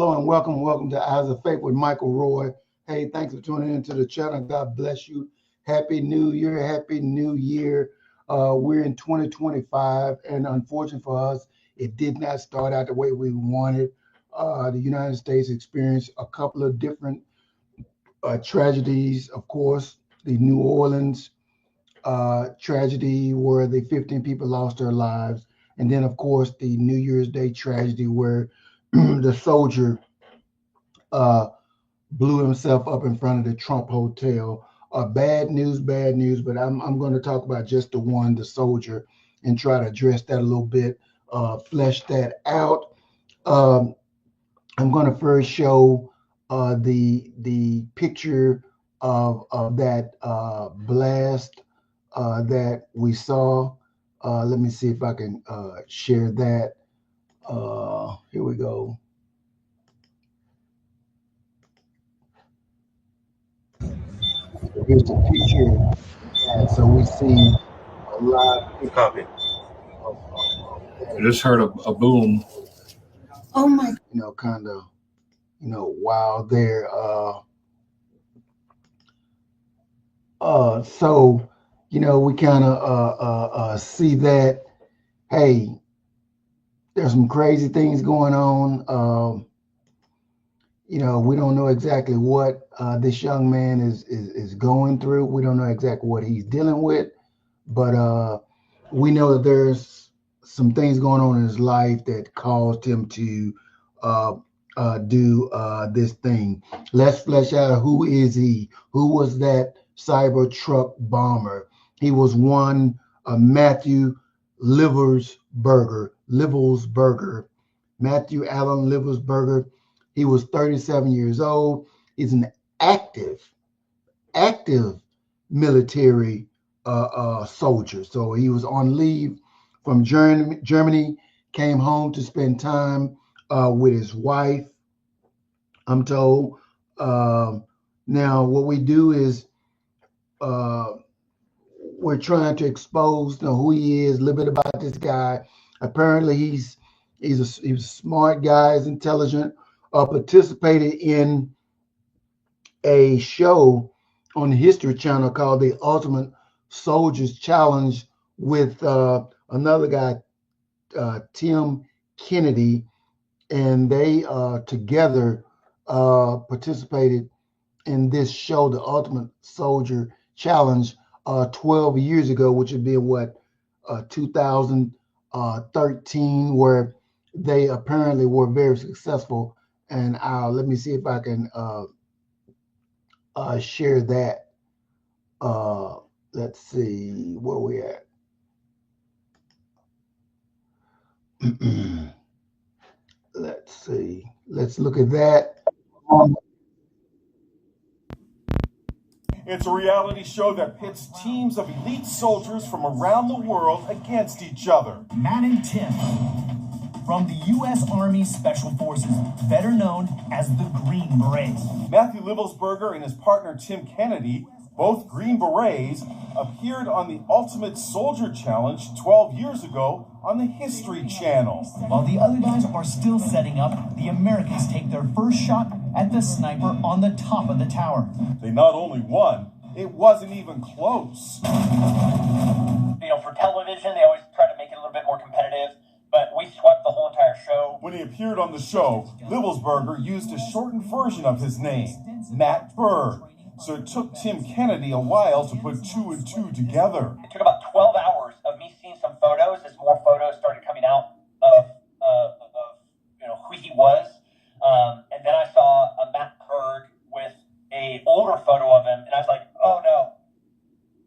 hello, and welcome to Eyes of Faith with Michael Roy. Hey, thanks for tuning into the channel. God bless you. Happy New Year. Happy New Year. We're in 2025, and unfortunately for us, it did not start out the way we wanted. The United States experienced a couple of different tragedies. Of course, the New Orleans tragedy where the 15 people lost their lives. And then, of course, the New Year's Day tragedy where the soldier blew himself up in front of the Trump Hotel. Bad news, but I'm going to talk about just the soldier, and try to address that a little bit, flesh that out. I'm going to first show the picture of that blast that we saw. Let me see if I can share that. Here we go. Here's the picture. So we see a lot. Copy. I just heard a boom. Oh my! Kind of, wow there. So, we kind of see that. Hey, there's some crazy things going on. We don't know exactly what this young man is going through. We don't know exactly what he's dealing with, but we know that there's some things going on in his life that caused him to do this thing. Let's flesh out who is he? Who was that Cybertruck bomber? He was one Matthew Livelsberger. Matthew Allen Livelsberger. He was 37 years old. He's an active military soldier. So he was on leave from Germany, came home to spend time with his wife, I'm told. Now, what we do is we're trying to expose who he is, a little bit about this guy. Apparently, he's a smart guy, he's intelligent. Participated in a show on the History Channel called The Ultimate Soldiers Challenge with another guy, Tim Kennedy, and they together participated in this show, The Ultimate Soldier Challenge, 12 years ago, which would be 2013, where they apparently were very successful. And let me see if I can share that. Let's see where we at. Let's see. Let's look at that. It's a reality show that pits teams of elite soldiers from around the world against each other. Matt and Tim from the U.S. Army Special Forces, better known as the Green Berets. Matthew Livelsberger and his partner Tim Kennedy, both Green Berets, appeared on the Ultimate Soldier Challenge 12 years ago on the History Channel. While the other guys are still setting up, the Americans take their first shot at the sniper on the top of the tower. They not only won, it wasn't even close. For television, they always try to make it a little bit more competitive, but we swept the whole entire show. When he appeared on the show, Livelsberger used a shortened version of his name, Matt Bird. So it took Tim Kennedy a while to put two and two together. It took about 12 hours of me seeing some photos as more photos started coming out of who he was. And then I saw a Matt Bird with an older photo of him, and I was like, oh no,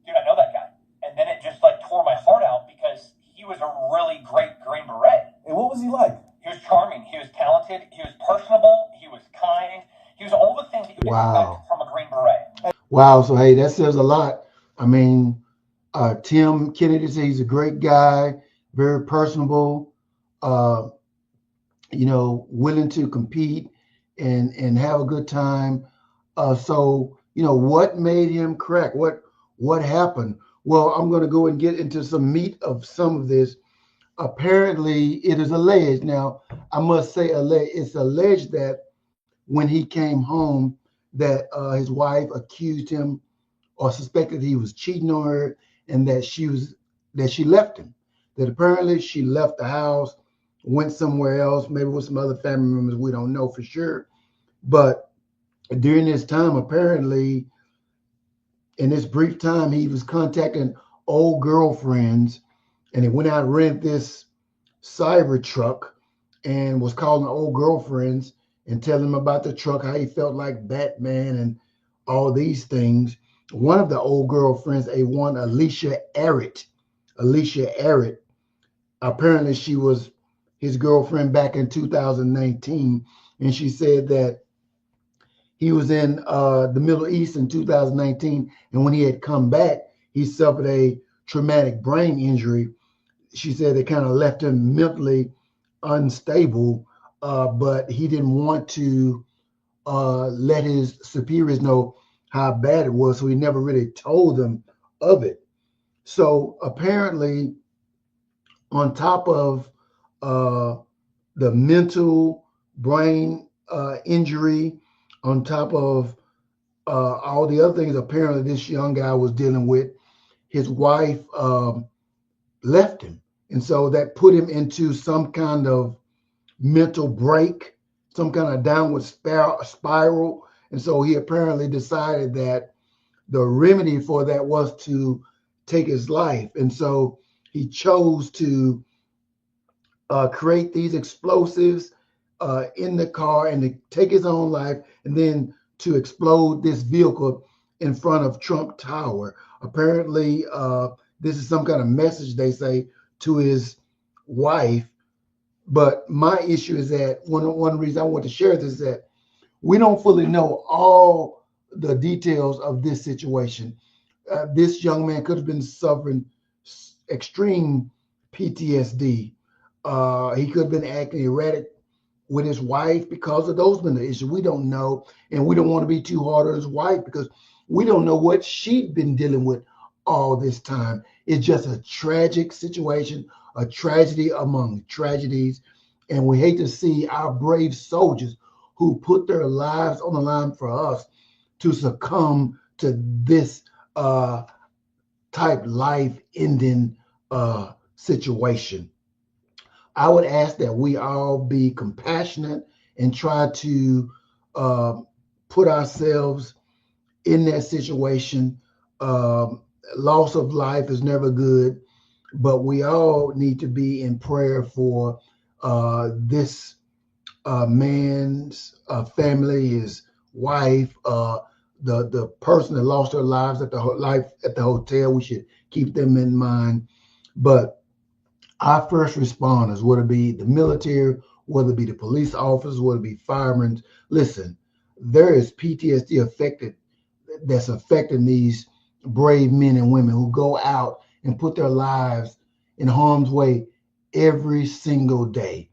dude, I know that guy. And then it just tore my heart out because he was a really great Green Beret. And what was he like? He was charming. He was talented. He was personable. He was kind. He was all the things that you would expect from a Green Beret. Wow. So, hey, that says a lot. I mean, Tim Kennedy says he's a great guy, very personable, willing to compete and have a good time. So, what made him crack? What happened? Well, I'm going to go and get into some meat of some of this. apparently it is alleged. Now, I must say, it's alleged that when he came home, that his wife accused him or suspected he was cheating on her, and that she left him. That apparently she left the house, went somewhere else, maybe with some other family members. We don't know for sure. But during this time, apparently, in this brief time, he was contacting old girlfriends, and he went out and rented this Cybertruck and was calling old girlfriends and telling them about the truck, how he felt like Batman and all these things. One of the old girlfriends, Alicia Arrit. Alicia Arrit. Apparently, she was his girlfriend back in 2019, and she said that he was in the Middle East in 2019, and when he had come back, he suffered a traumatic brain injury. She said it kind of left him mentally unstable, but he didn't want to let his superiors know how bad it was, so he never really told them of it. So apparently, on top of the mental brain injury, on top of all the other things apparently this young guy was dealing with, his wife left him. And so that put him into some kind of mental break, some kind of downward spiral. And so he apparently decided that the remedy for that was to take his life. And so he chose to create these explosives in the car and to take his own life, and then to explode this vehicle in front of Trump Tower. Apparently, this is some kind of message, they say, to his wife. But my issue is that one reason I want to share this is that we don't fully know all the details of this situation. This young man could have been suffering extreme PTSD. He could have been acting erratic with his wife because of those been the issues. We don't know, and we don't want to be too hard on his wife because we don't know what she'd been dealing with all this time. It's just a tragic situation, a tragedy among tragedies, and we hate to see our brave soldiers who put their lives on the line for us to succumb to this type life-ending situation. I would ask that we all be compassionate and try to put ourselves in that situation. Loss of life is never good, but we all need to be in prayer for this man's family, his wife, the person that lost their lives at the hotel. We should keep them in mind. But our first responders, whether it be the military, whether it be the police officers, whether it be firemen, listen, there is PTSD that's affecting these brave men and women who go out and put their lives in harm's way every single day.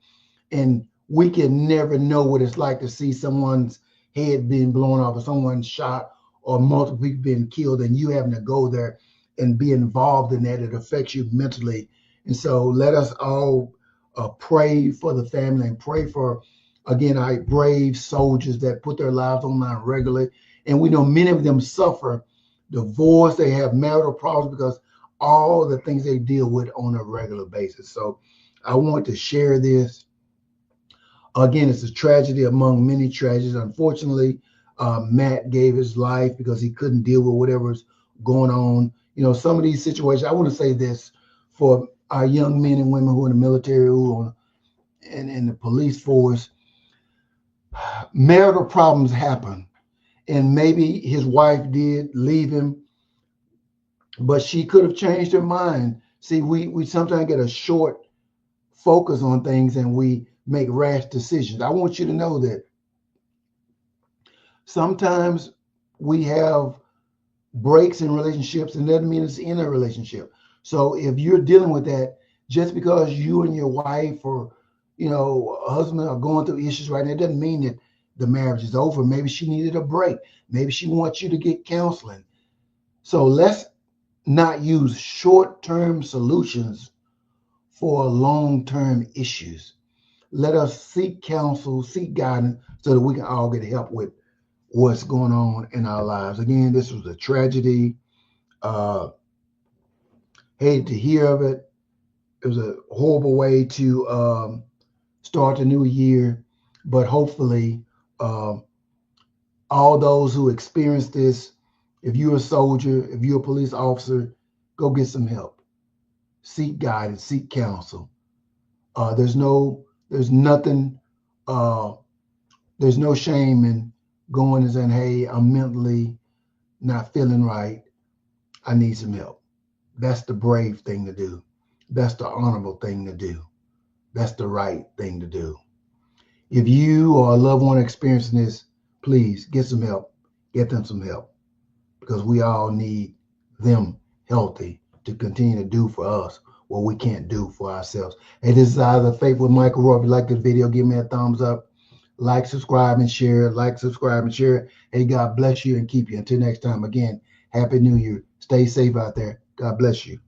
And we can never know what it's like to see someone's head being blown off or someone shot or multiple people being killed, and you having to go there and be involved in that. It affects you mentally. And so let us all pray for the family and pray for, again, our brave soldiers that put their lives on the line regularly. And we know many of them suffer divorce, they have marital problems because all the things they deal with on a regular basis. So I want to share this. Again, it's a tragedy among many tragedies. Unfortunately, Matt gave his life because he couldn't deal with whatever's going on. You know, some of these situations, I want to say this for our young men and women who are in the military, who are in the police force. Marital problems happen. And maybe his wife did leave him, but she could have changed her mind. See, we sometimes get a short focus on things and we make rash decisions. I want you to know that sometimes we have breaks in relationships, and that doesn't mean it's in a relationship. So if you're dealing with that, just because you and your wife or a husband are going through issues right now, it doesn't mean that the marriage is over. Maybe she needed a break. Maybe she wants you to get counseling. So let's not use short-term solutions for long-term issues. Let us seek counsel, seek guidance, so that we can all get help with what's going on in our lives. Again, this was a tragedy. Hated to hear of it. It was a horrible way to start the new year, but hopefully all those who experience this, if you're a soldier, if you're a police officer, go get some help. Seek guidance, seek counsel. There's no shame in going and saying, hey, I'm mentally not feeling right. I need some help. That's the brave thing to do. That's the honorable thing to do. That's the right thing to do. If you or a loved one experiencing this, please get some help. Get them some help, because we all need them healthy to continue to do for us what we can't do for ourselves. Hey, this is The Faith with Michael Roy. If you like this video, give me a thumbs up. Like, subscribe, and share. Like, subscribe, and share. Hey, God bless you and keep you. Until next time, again, Happy New Year. Stay safe out there. God bless you.